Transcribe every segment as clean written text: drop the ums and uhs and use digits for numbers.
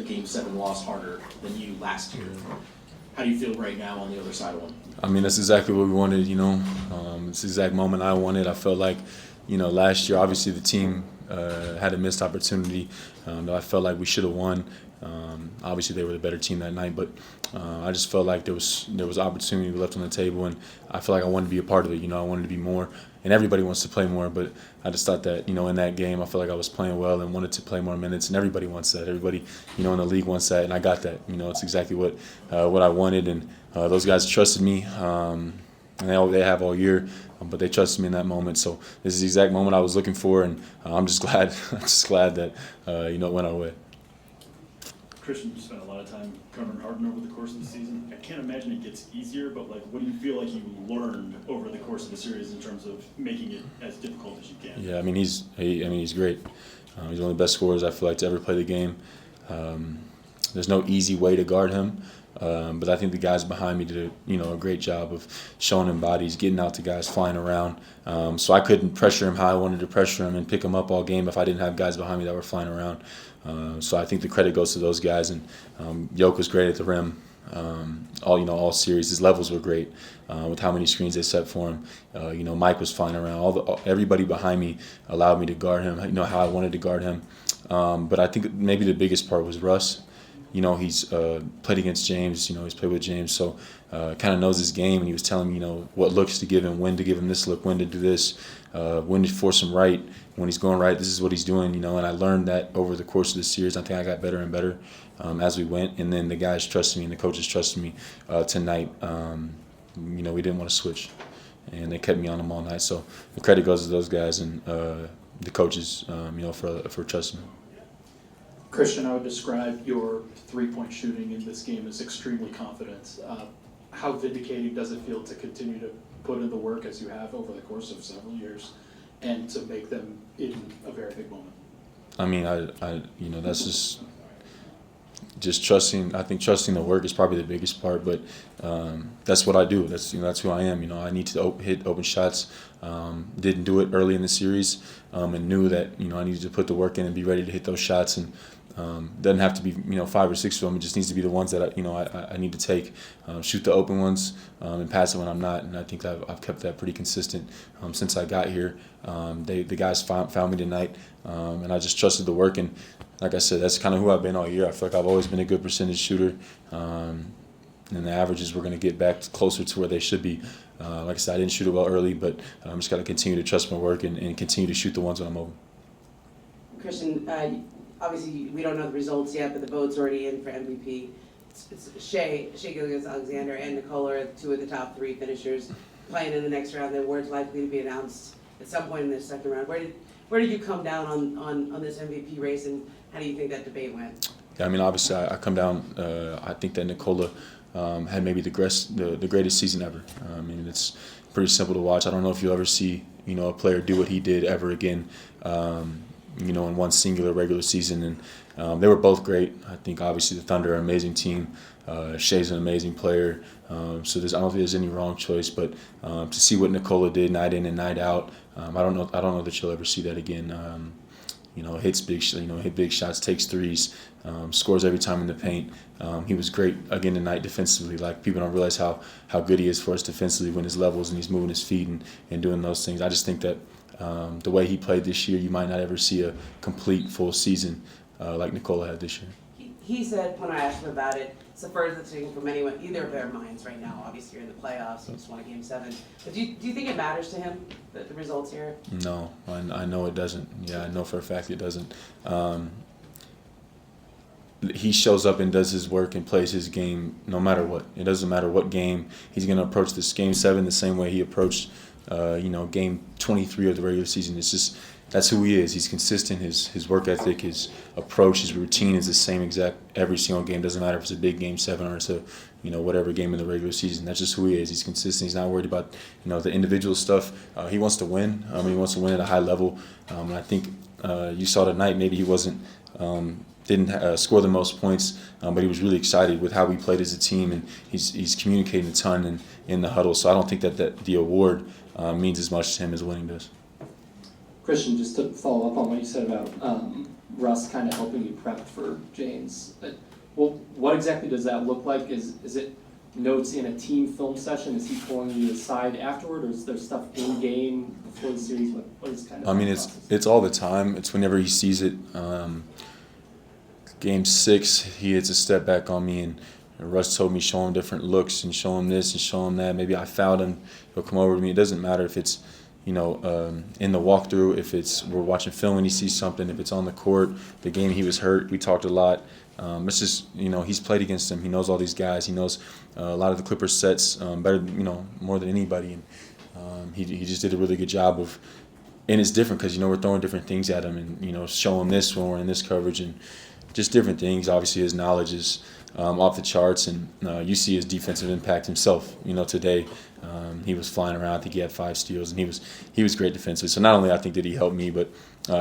Game 7 loss harder than you last year. How do you feel right now on the other side of one? I mean, that's exactly what we wanted, It's the exact moment I wanted. I felt like, last year, obviously the team had a missed opportunity. I felt like we should have won. Obviously, they were the better team that night, but I just felt like there was opportunity left on the table, and I feel like I wanted to be a part of it. I wanted to be more, and everybody wants to play more, but I just thought that, in that game, I felt like I was playing well and wanted to play more minutes, and everybody wants that. Everybody, in the league wants that, and I got that. It's exactly what I wanted, and those guys trusted me, and they have all year. But they trusted me in that moment, so this is the exact moment I was looking for, and I'm just glad, that it went our way. Chirstian, you spent a lot of time covering Harden over the course of the season. I can't imagine it gets easier, but what do you feel like you learned over the course of the series in terms of making it as difficult as you can? Yeah, he's great. He's one of the best scorers I feel like to ever play the game. There's no easy way to guard him. But I think the guys behind me did a great job of showing him bodies, getting out to guys flying around. So I couldn't pressure him how I wanted to pressure him and pick him up all game if I didn't have guys behind me that were flying around. So I think the credit goes to those guys. And Jokic was great at the rim. All series. His levels were great with how many screens they set for him. Mike was flying around. Everybody behind me allowed me to guard him. How I wanted to guard him. But I think maybe the biggest part was Russ. He's played against James. He's played with James, so kind of knows his game. And he was telling me, what looks to give him, when to give him this look, when to do this, when to force him right. When he's going right, this is what he's doing. And I learned that over the course of the series. I think I got better and better as we went. And then the guys trusted me, and the coaches trusted me tonight. We didn't want to switch, and they kept me on them all night. So the credit goes to those guys and the coaches, for trusting me. Chirstian, I would describe your three-point shooting in this game as extremely confident. How vindicating does it feel to continue to put in the work as you have over the course of several years and to make them in a very big moment? That's just trusting. I think trusting the work is probably the biggest part, but that's what I do. That's who I am. I need to hit open shots. Didn't do it early in the series, and knew that I needed to put the work in and be ready to hit those shots. And doesn't have to be 5 or 6 of them. It just needs to be the ones that I need to take, shoot the open ones, and pass it when I'm not. And I think I've kept that pretty consistent since I got here. The guys found me tonight, and I just trusted the work. And like I said, that's kind of who I've been all year. I feel like I've always been a good percentage shooter, and the averages were going to get back closer to where they should be. Like I said, I didn't shoot it well early, but I'm just got to continue to trust my work and continue to shoot the ones when I'm open. Chirstian, obviously we don't know the results yet, but the vote's already in for MVP. It's Shai Gilgeous-Alexander, and Nikola are two of the top 3 finishers playing in the next round. The award's likely to be announced at some point in the second round. Where did you come down on this MVP race, and how do you think that debate went? Yeah, obviously I come down. I think that Nikola had maybe the greatest season ever. It's pretty simple to watch. I don't know if you'll ever see a player do what he did ever again. In one singular regular season, and they were both great. I think obviously the Thunder are an amazing team. Shai's an amazing player, so I don't think there's any wrong choice. But to see what Nikola did night in and night out, I don't know that you'll ever see that again. Hits hit big shots, takes threes, scores every time in the paint. He was great again tonight defensively. Like, people don't realize how good he is for us defensively when his levels and he's moving his feet and doing those things. I just think that the way he played this year, you might not ever see a complete full season like Nikola had this year. He said, when I asked him about it, it's the furthest thing from either of their minds right now. Obviously, you're in the playoffs, you just won a Game 7. But do you think it matters to him, the results here? No, I know it doesn't. Yeah, I know for a fact it doesn't. He shows up and does his work and plays his game no matter what. It doesn't matter what game. He's going to approach this Game 7 the same way he approached Game 23 of the regular season. It's just, that's who he is. He's consistent. His work ethic, his approach, his routine is the same exact every single game. Doesn't matter if it's a big Game 7 or it's a whatever game in the regular season. That's just who he is. He's consistent. He's not worried about the individual stuff. He wants to win. He wants to win at a high level. And I think you saw tonight. Maybe he didn't score the most points, but he was really excited with how we played as a team, and he's communicating a ton in the huddle. So I don't think that the award means as much to him as winning does. Chirstian, just to follow up on what you said about Russ kind of helping you prep for James. Well, what exactly does that look like? Is it notes in a team film session? Is he pulling you aside afterward, or is there stuff in game before the series? What is kind of? I mean, the process? it's all the time. It's whenever he sees it. Game 6, he hits a step back on me, and Russ told me show him different looks and show him this and show him that. Maybe I fouled him. He'll come over to me. It doesn't matter if it's in the walkthrough, if it's we're watching film and he sees something, if it's on the court. The game he was hurt, we talked a lot. It's just, he's played against him. He knows all these guys. He knows a lot of the Clippers sets better, more than anybody. And he just did a really good job of, and it's different because, we're throwing different things at him and, show him this when we're in this coverage and just different things. Obviously, his knowledge is off the charts, and you see his defensive impact himself. Today he was flying around. I think he had 5 steals, and he was great defensively. So not only I think did he help me, but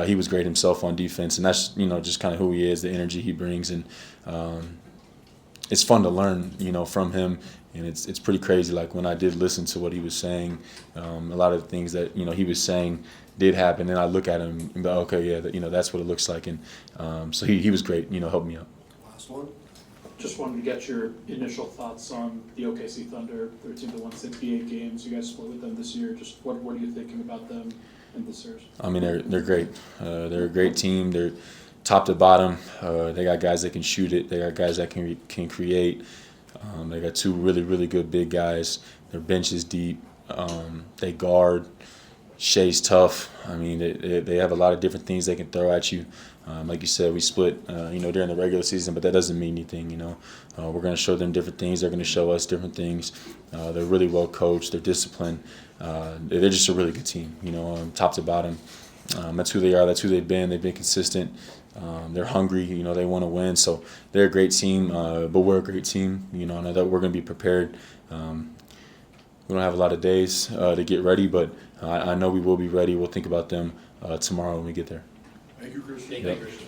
he was great himself on defense, and that's just kind of who he is, the energy he brings, and it's fun to learn from him. And it's pretty crazy. Like when I did listen to what he was saying, a lot of the things that he was saying did happen, and I look at him and go, okay, yeah, that's what it looks like. And so he was great, helped me out. Last one. Just wanted to get your initial thoughts on the OKC Thunder. They're a team that won 68 games. You guys split with them this year. Just what are you thinking about them in this series? I mean, they're great. They're a great team. They're top to bottom. They got guys that can shoot it. They got guys that can create. They got 2 really, really good big guys. Their bench is deep. They guard. Shea's tough. I mean, they have a lot of different things they can throw at you. Like you said, we split, during the regular season, but that doesn't mean anything, We're going to show them different things. They're going to show us different things. They're really well coached. They're disciplined. They're just a really good team, top to bottom. That's who they are. That's who they've been. They've been consistent. They're hungry. They want to win. So they're a great team, but we're a great team. I know that we're going to be prepared. We don't have a lot of days to get ready, but I know we will be ready. We'll think about them tomorrow when we get there. Thank you, Chris. Thank you, Christian.